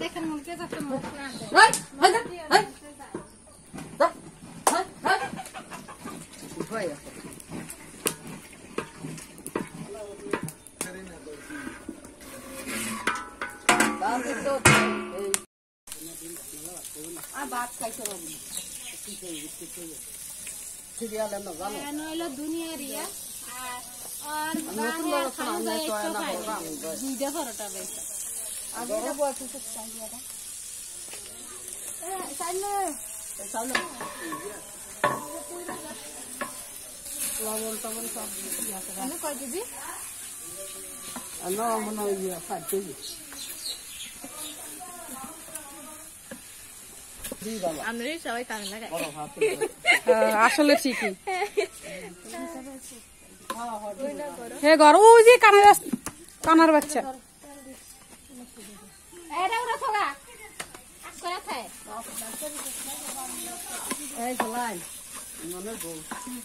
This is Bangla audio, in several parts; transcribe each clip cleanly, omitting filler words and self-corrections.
দেখেন মুখে যাচ্ছে মুখ না উঠাই বাদ খাইছে সিরিয়ালে না জানো হলো দুনিয়ার ইয়া আর দুইটা পরোটা বেশি আগে বলতে চাই দিয়াটা সামনে সামনে লবণ টবণ সব আছে কয় কেজি না মনে হয় 5 কেজি আমরা সবাই কানে লাগাই আসলে ঠিকই হে ঘর ওই যে কানার বাচ্চা এটা ওরা থোগা করে খায় এই চলাই মনে গো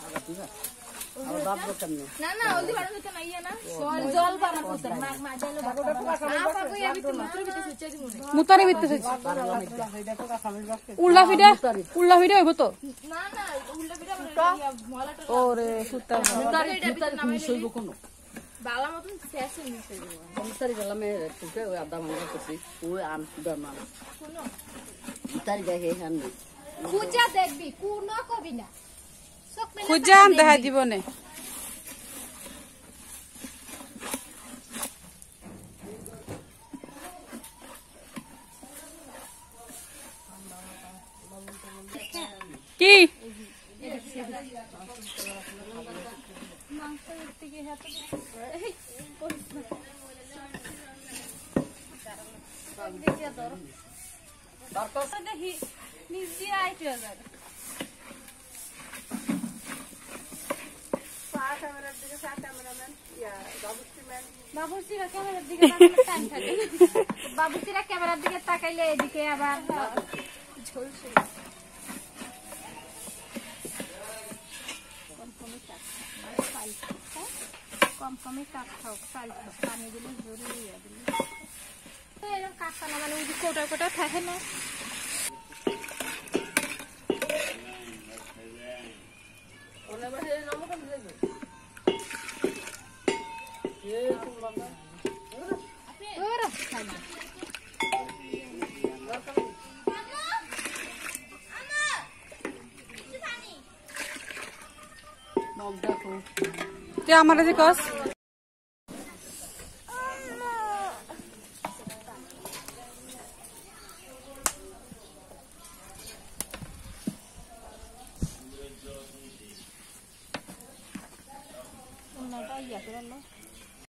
আগা দিবা আর বাপ কেমনে না না ওলি বাড়া হতে না ইয়া না জল বানা করতে মা জানো বাগোটা টুকা খাবে আপা কই আমি তো মুত্র ভিতরে সুচে দিব না মুতারি ভিতরে উল্লা ফিডা হইব তো না না উল্লা ভিতরে মলাটা ওরে সুতা মুতারি মিশইব কোন বালা মতন শেষ মিশে দিব মুতারি গলামে তুকে ওই আদা মাংস করছি ওই আম সুদা মান শুনো মুতারি দেখে হান খুঁজা দেখবি কোন কবি না খুঁজাম দেখা দিবনে কি নিজে আইতে যাবে বাবুসিরা ক্যামেরার দিকে টাইম থাকে বাবুসিরা ক্যামেরার দিকে তাকাইলে এদিকে আবার ঝলসে কম কমই কাপ খাও চাল খাও পানি দিলে জরুরি এরকম কাকা না মানে ওই যে কোটা কোটা থাকে না তুই আমার যে কস ইয়া করে